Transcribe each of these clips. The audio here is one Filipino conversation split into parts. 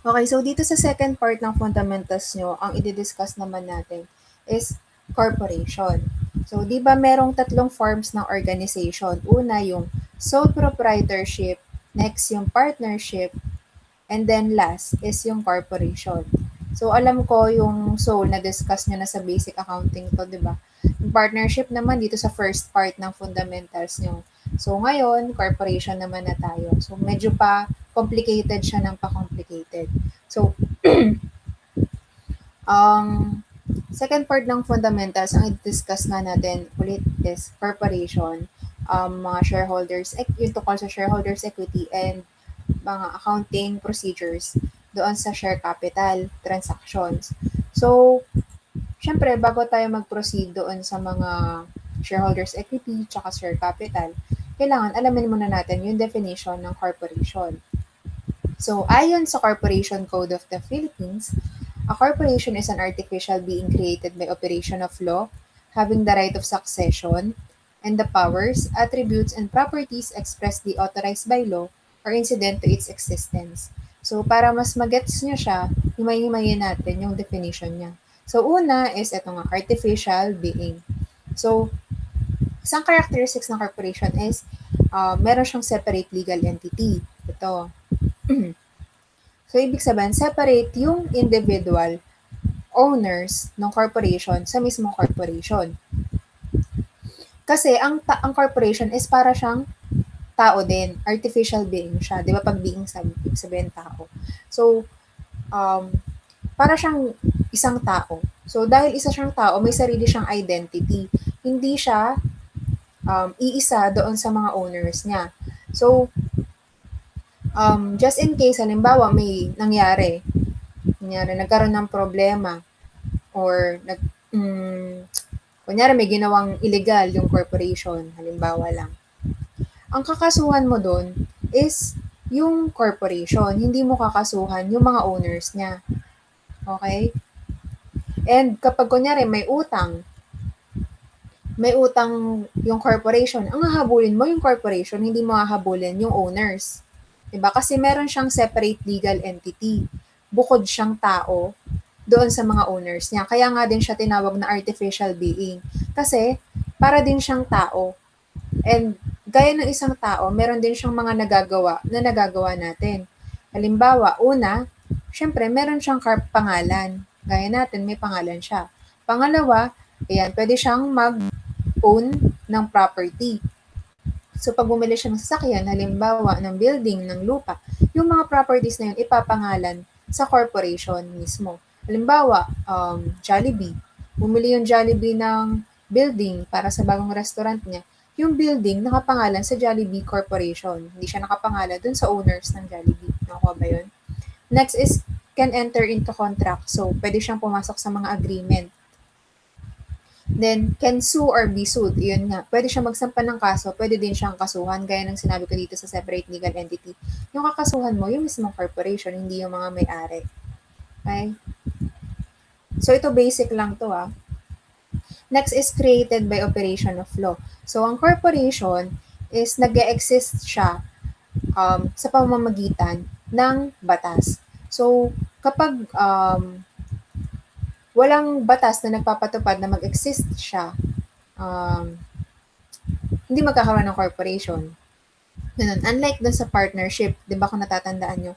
Okay, so dito sa second part ng fundamentals nyo, ang i-discuss naman natin is corporation. So, di ba merong tatlong forms ng organization? Una, yung sole proprietorship, next yung partnership, and then last is yung corporation. So, alam ko yung sole na-discuss nyo na sa basic accounting to, di ba? Yung partnership naman dito sa first part ng fundamentals nyo. So, ngayon, corporation naman na tayo. So, medyo pa complicated siya ng pa-complicated. So, ang second part ng fundamentals, ang i-discuss nga natin ulit is corporation, mga shareholders, yung tungkol sa shareholders equity and mga accounting procedures doon sa share capital transactions. So, syempre, bago tayo mag-proceed doon sa mga shareholders equity tsaka share capital, kailangan alamin muna natin yung definition ng corporation. So, ayon sa Corporation Code of the Philippines, a corporation is an artificial being created by operation of law, having the right of succession, and the powers, attributes, and properties expressly authorized by law or incident to its existence. So, para mas magets nyo siya, himay-himayin natin yung definition niya. So, una is ito nga, artificial being. So, isang characteristics ng corporation is meron siyang separate legal entity. Ito. So, ibig sabihin, separate yung individual owners ng corporation sa mismong corporation. Kasi ang corporation is para siyang tao din. Artificial being siya. Di ba? Pag being sabihin tao. So, um, para siyang isang tao. So, dahil isa siyang tao, may sarili siyang identity. Hindi siya iisa doon sa mga owners niya. So, just in case, halimbawa, may nangyari, nagkaroon ng problema, or kunyari may ginawang illegal yung corporation, halimbawa lang. Ang kakasuhan mo doon is yung corporation, hindi mo kakasuhan yung mga owners niya. Okay? And kapag kunyari may utang yung corporation, ang hahabulin mo yung corporation, hindi mo hahabulin yung owners. Diba? Kasi meron siyang separate legal entity. Bukod siyang tao doon sa mga owners niya. Kaya nga din siya tinawag na artificial being. Kasi para din siyang tao. And gaya ng isang tao, meron din siyang mga nagagawa natin. Halimbawa, una, syempre meron siyang pangalan. Gaya natin, may pangalan siya. Pangalawa, ayan, pwede siyang mag-own ng property. So, pag bumili siya ng sasakyan, halimbawa ng building, ng lupa, yung mga properties na yun ipapangalan sa corporation mismo. Halimbawa, Jollibee. Bumili yung Jollibee ng building para sa bagong restaurant niya. Yung building nakapangalan sa Jollibee Corporation. Hindi siya nakapangalan dun sa owners ng Jollibee. Nakuha ba yun? Next is can enter into contract. So, pwede siyang pumasok sa mga agreement. Then, can sue or be sued. Yun nga. Pwede siya magsampa ng kaso. Pwede din siyang kasuhan. Gaya ng sinabi ko dito sa separate legal entity. Yung kakasuhan mo, yung mismong corporation, hindi yung mga may-ari. Okay? So, ito basic lang to ah. Next is created by operation of law. So, ang corporation is nag-exist siya sa pamamagitan ng batas. So, kapag walang batas na nagpapatupad na mag-exist siya, hindi magkakaroon ng corporation. Ganun. Unlike dun sa partnership, di ba kung natatandaan nyo,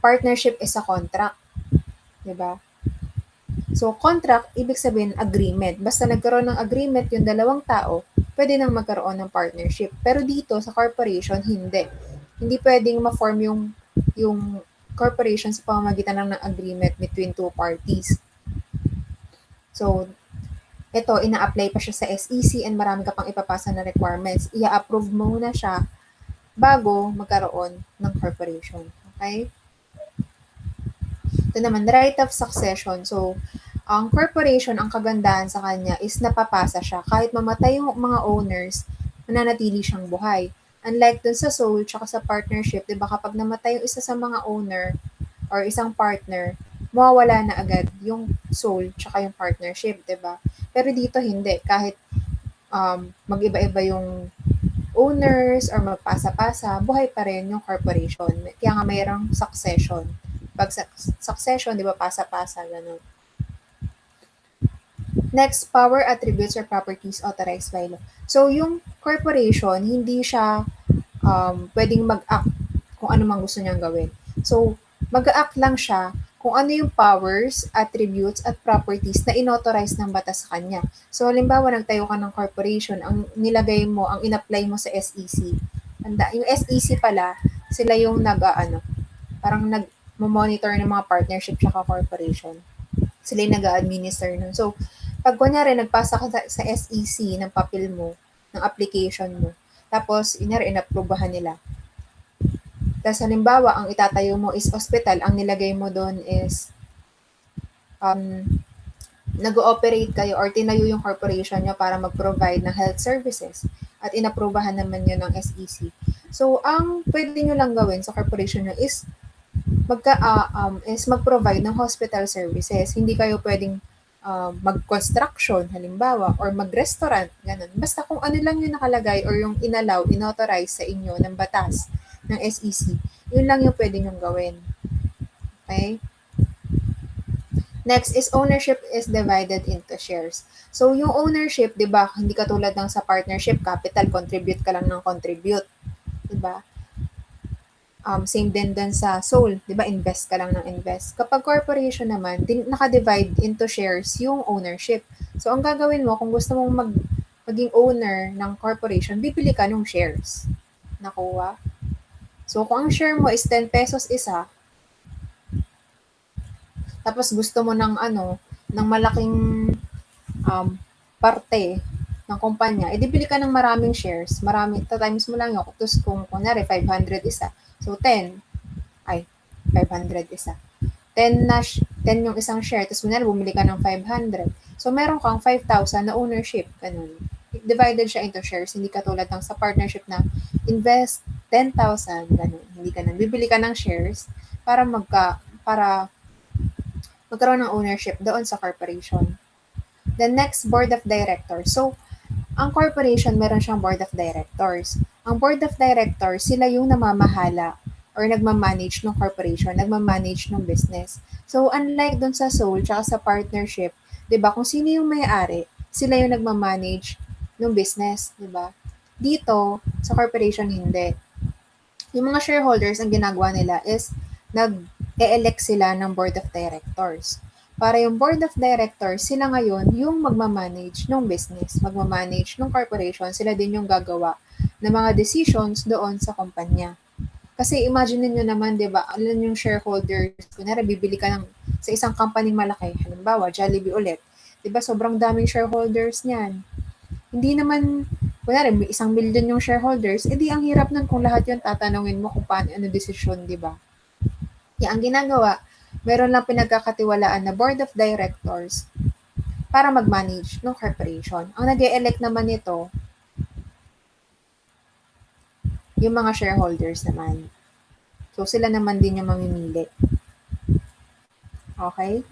partnership is a contract. Di ba? So, contract, ibig sabihin agreement. Basta nagkaroon ng agreement yung dalawang tao, pwede nang magkaroon ng partnership. Pero dito, sa corporation, hindi. Hindi pwedeng ma-form yung corporation sa pamamagitan lang ng agreement between two parties. So, ito, ina-apply pa siya sa SEC and marami ka pang ipapasa na requirements. I-approve mo muna siya bago magkaroon ng corporation. Okay? Ito naman, right of succession. So, ang corporation, ang kagandahan sa kanya is napapasa siya. Kahit mamatay yung mga owners, mananatili siyang buhay. Unlike dun sa sole tsaka sa partnership, di ba kapag namatay yung isa sa mga owner or isang partner, mawawala na agad yung sole tsaka yung partnership, di ba? Pero dito hindi. Kahit mag-iba-iba yung owners or magpasa-pasa, buhay pa rin yung corporation. Kaya nga mayroong succession. Pag succession, di ba, pasa-pasa, ganun. Next, power attributes or properties authorized by law. So, yung corporation, hindi siya pwedeng mag-act kung ano mang gusto niyang gawin. So, mag-act lang siya kung ano yung powers, attributes, at properties na inauthorize ng batas sa kanya. So, halimbawa, nagtayo ka ng corporation, ang nilagay mo, ang in-apply mo sa SEC. Yung SEC pala, sila yung parang nag-monitor ng mga partnership tsaka corporation. Sila yung nag-administer nun. So, pag kunyari, nagpasa ka sa SEC ng papel mo, ng application mo, tapos, kunyari, inaprubahan nila. Tapos, halimbawa, ang itatayo mo is hospital, ang nilagay mo doon is nag-ooperate kayo or tinayo yung corporation nyo para mag-provide ng health services at inaprubahan naman yun ng SEC. So, ang pwede nyo lang gawin sa corporation nyo is mag-provide ng hospital services. Hindi kayo pwedeng mag-construction, halimbawa, or mag-restaurant, ganun. Basta kung ano lang yung nakalagay or yung inallow, inauthorize sa inyo ng batas ng SEC, yun lang yung pwede nyong gawin. Okay? Next is ownership is divided into shares. So, yung ownership, di ba, hindi katulad ng sa partnership, capital, contribute ka lang ng contribute. Di ba? Same din dun sa soul, di ba, invest ka lang ng invest. Kapag corporation naman, naka-divide into shares yung ownership. So, ang gagawin mo, kung gusto mong maging owner ng corporation, bibili ka ng shares. Nakuha? So, kung ang share mo is 10 pesos isa, tapos gusto mo ng ng malaking parte ng kumpanya, edi bili ka ng maraming shares, times mo lang yun. Tapos kung kunyari 500 isa, so 500 isa. 10 yung isang share, tapos kunyari bumili ka ng 500. So meron kang 5,000 na ownership, ganun. Divided siya into shares, hindi katulad ng sa partnership na invest 10,000, ganun. Hindi ka nang bibili ka ng shares para magkaroon ng ownership doon sa corporation. The next, board of directors. So, ang corporation, meron siyang board of directors. Ang board of directors, sila yung namamahala or nagmamanage ng corporation, nagmamanage ng business. So, unlike dun sa sole tsaka sa partnership, di ba, kung sino yung may-ari, sila yung nagmamanage ng business, di ba? Dito, sa corporation, hindi. Yung mga shareholders, ang ginagawa nila is nag-e-elect sila ng board of directors. Para yung board of directors, sila ngayon yung magmamanage ng business, magmamanage ng corporation, sila din yung gagawa ng mga decisions doon sa kumpanya. Kasi imagine niyo naman, di ba, alam yung shareholders, kunyari bibili ka sa isang company malaki, halimbawa, Jollibee ulit, di ba, sobrang daming shareholders niyan. Hindi naman, kunyari, 1,000,000 yung shareholders, edi ang hirap nun kung lahat yun tatanungin mo kung paano, ano desisyon, di ba? Kaya ang ginagawa, meron lang pinagkakatiwalaan na board of directors para mag-manage ng corporation. Ang nag-e-elect naman nito, yung mga shareholders naman. So, sila naman din yung mamimili. Okay?